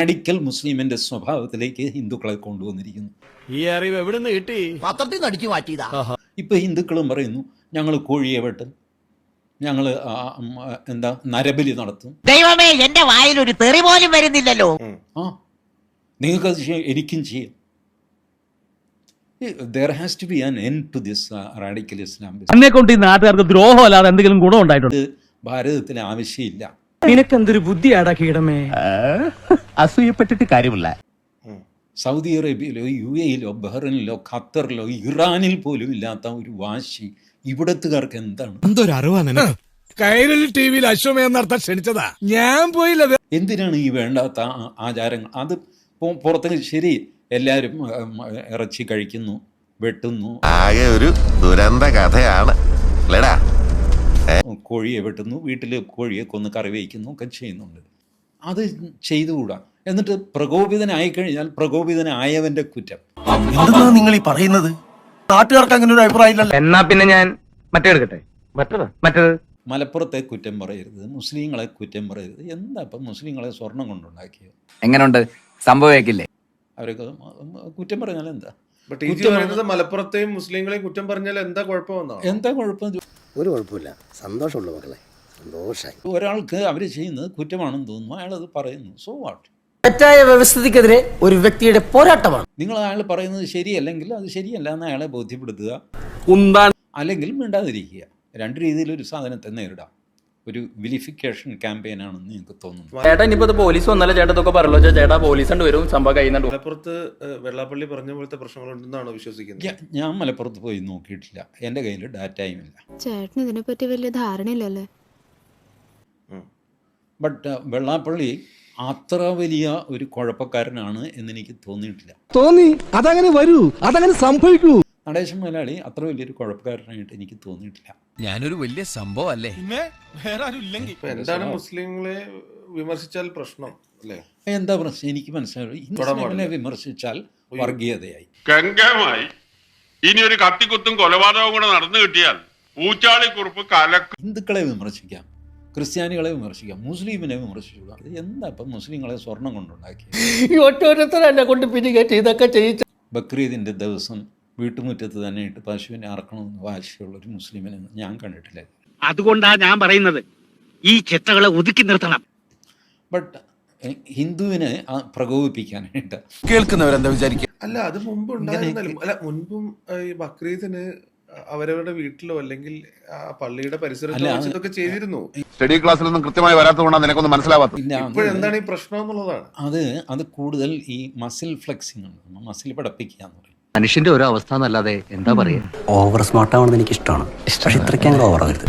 Radical മുസ്ലിമിന്റെ സ്വഭാവത്തിലേക്ക് ഹിന്ദുക്കളെ കൊണ്ടുവന്നിരിക്കുന്നു. ഈ അറിവ് എവിടെ നിന്ന് കിട്ടി? പത്രത്തിൽ നിന്ന് അടിച്ചു മാറ്റിയതാ. ഇപ്പൊ ഹിന്ദുക്കളും പറയുന്നു ഞങ്ങൾ കോഴിയെ വെട്ടും, ഞങ്ങൾ നരബലി നടത്തും. ദൈവമേ, എന്റെ വായിൽ ഒരു തെറി പോലും വരുന്നില്ലല്ലോ. നിങ്ങൾക്കത് ചെയ്യാം, എനിക്കും ചെയ്യാം. There has to be an end to this radical Islam. എന്നെ കൊണ്ട് ഈ നാട്ടുകാർക്ക് ദ്രോഹം അല്ലാതെ എന്തെങ്കിലും ഗുണം ഉണ്ടായിട്ടുണ്ട്? ഭാരതത്തിന് ആവശ്യമില്ല. നിനക്കെന്തൊരു ബുദ്ധിയാടാ കീടമേ. അസൂയപ്പെട്ടിട്ട് കാര്യമില്ല. സൗദി അറേബ്യയിലോ UAE-യിലോ ബഹ്റൈനിലോ ഖത്തറിലോ ഇറാനിൽ പോലും ഇല്ലാത്ത ഒരു വാശി ഇവിടത്തുകാർക്ക് എന്താണ്? എന്തൊരു അറിവാണ്. കൈരളി TV-യിൽ അശ്വമേധം നടത്താൻ ക്ഷണിച്ചതാ, ഞാൻ പോയില്ല. എന്തിനാണ് ഈ വേണ്ടാത്ത ആചാരങ്ങൾ? അത് പുറത്തേക്ക് ശരി, എല്ലാവരും ഇറച്ചി കഴിക്കുന്നു, വെട്ടുന്നു, ആകെ ഒരു ദുരന്ത കഥയാണ്. കോഴിയെ വെട്ടുന്നു, വീട്ടിൽ കോഴിയെ കൊന്ന് കറി വയ്ക്കുന്നു, ഒക്കെ ചെയ്യുന്നുണ്ട്. അത് ചെയ്തുകൂടാ. എന്നിട്ട് പ്രകോപിതനായി കഴിഞ്ഞാൽ പ്രകോപിതനായവന്റെ കുറ്റം. എന്താണ് നിങ്ങൾ ഈ പറയുന്നത്? നാട്ടുകാർക്ക് അങ്ങനെ ഒരു അഭിപ്രായമില്ലല്ലോ. എന്നാ പിന്നെ ഞാൻ മറ്റേ എടുക്കട്ടെ. മറ്റേത് മലപ്പുറത്തെ കുറ്റം പറയരുത്, മുസ്ലിങ്ങളെ കുറ്റം പറയരുത്. എന്താ ഇപ്പം മുസ്ലിങ്ങളെ സ്വർണം കൊണ്ടുണ്ടാക്കിയത്? എങ്ങനെയുണ്ട്? സംഭവിക്കില്ലേ? അവരൊക്കെ കുറ്റം പറഞ്ഞാൽ എന്താ? മലപ്പുറത്തെയും മുസ്ലിങ്ങളെയും കുറ്റം പറഞ്ഞാൽ എന്താ കുഴപ്പമെന്നാണ്? എന്താ കുഴപ്പം? ഒരു കുഴപ്പമില്ല, സന്തോഷമുള്ള മക്കളെ, സന്തോഷായി. ഒരാൾക്ക് അവർ ചെയ്യുന്നത് കുറ്റമാണെന്ന് തോന്നുന്നു, അയാളത് പറയുന്നു. So what? തെറ്റായ വ്യവസ്ഥിതിക്കെതിരെ ഒരു വ്യക്തിയുടെ പോരാട്ടമാണ്. നിങ്ങൾ അയാൾ പറയുന്നത് ശരിയല്ലെങ്കിൽ അത് ശരിയല്ല എന്ന് അയാളെ ബോധ്യപ്പെടുത്തുക, അല്ലെങ്കിൽ മിണ്ടാതിരിക്കുക. രണ്ട് രീതിയിൽ ഒരു സാധനത്തെ നേരിടാം. ഒരു വിലിഫിക്കേഷൻ ക്യാമ്പയിനാണെന്ന് എനിക്ക് തോന്നുന്നു. ചേട്ടാ ഇനിയിപ്പോ പോലീസ് വന്നാലേ ചേട്ടത്തൊക്കെ പറയല്ലോ. ചേട്ടാ പോലീസ് വരും, സംഭവം കഴിയുന്നുണ്ട്. മലപ്പുറത്ത് വെള്ളാപ്പള്ളി പറഞ്ഞ പോലത്തെ പ്രശ്നങ്ങളുണ്ടെന്നാണോ വിശ്വസിക്കുന്നത്? ഞാൻ മലപ്പുറത്ത് പോയി നോക്കിയിട്ടില്ല, എൻ്റെ കയ്യിൽ ഡാറ്റയും ഇല്ല. ചേട്ടന് ഇതിനെപ്പറ്റി വലിയ ധാരണയില്ലല്ലേ? ബട്ട് വെള്ളാപ്പള്ളി അത്ര വലിയ ഒരു കുഴപ്പക്കാരനാണ് എന്നെനിക്ക് തോന്നിയിട്ടില്ല. അതങ്ങനെ വരൂ, അതങ്ങനെ സംഭവിക്കൂ. നടേശൻ മുതലാളി അത്ര വലിയൊരു കുഴപ്പക്കാരനായിട്ട് എനിക്ക് തോന്നിയിട്ടില്ല. ഞാനൊരു വലിയ സംഭവം അല്ലേ? എന്താണ് മുസ്ലിങ്ങളെ വിമർശിച്ചാൽ പ്രശ്നം അല്ലേ? എന്താ പ്രശ്നം? എനിക്ക് മനസ്സിലായി. മുസ്ലിങ്ങളെ വിമർശിച്ചാൽ വർഗീയതയായി. ഗംഗമായി ഇനി ഒരു കത്തിക്കുത്തും കൊലപാതകവും കൂടെ നടന്നു കിട്ടിയാൽ ഊച്ചാളിക്കുറുപ്പ് കലക്കും. ഹിന്ദുക്കളെ വിമർശിക്കാം, ക്രിസ്ത്യാനികളെ വിമർശിക്കാം, മുസ്ലിമിനെ വിമർശിച്ചുകൂടാ. എന്താ ഇപ്പം മുസ്ലിങ്ങളെ സ്വർണം കൊണ്ടുണ്ടാക്കിയത്? എന്നെ കൊണ്ട് പിരികേറ്റ് ഇതൊക്കെ ചെയ്യിച്ച ബക്രീദിൻ്റെ ദിവസം വീട്ടുമുറ്റത്ത് തന്നെ ഇട്ട് പശുവിനെ അറക്കണമെന്ന് വാശിയുള്ളൊരു മുസ്ലിമിനെ ഞാൻ കണ്ടിട്ടില്ല. അതുകൊണ്ടാണ് ഞാൻ പറയുന്നത്, ഈ ചെറ്റകളെ ഒതുക്കി നിർത്തണം. ബട്ട് ഹിന്ദുവിനെ പ്രകോപിപ്പിക്കാനായിട്ട് കേൾക്കുന്നവരെന്താ വിചാരിക്കുക? അല്ല, അത് മുമ്പ് ഉണ്ടായിരുന്നാലും അല്ല, മുൻപും ഈ ബക്രീദിന് അവരവരുടെ വീട്ടിലോ അല്ലെങ്കിൽ പള്ളിയുടെ പരിസരത്തോ ഇതൊക്കെ ചെയ്തിരുന്നു. സ്റ്റഡി ക്ലാസ്സിലൊന്നും കൃത്യമായി വരാത്തതുകൊണ്ടാണ് നിനക്കൊന്നും മനസ്സിലാവാത്തത്. ഇപ്പോഴെന്താണ് ഈ പ്രശ്നം എന്നുള്ളതാണ്. അത് കൂടുതൽ ഈ മസിൽ ഫ്ലെക്സിംഗ് ആണ്, മസിൽ പടപ്പിക്കുക എന്ന് പറയും. മനുഷ്യന്റെ ഓരോ അവസ്ഥ എന്നല്ലാതെ എന്താ പറയാ. ഓവർ സ്മാർട്ട് ആവണമെന്ന് എനിക്ക് ഇഷ്ടമാണ്, പക്ഷെ ഇത്രയ്ക്ക് അങ്ങനെ ഓവർ ആവരുത്.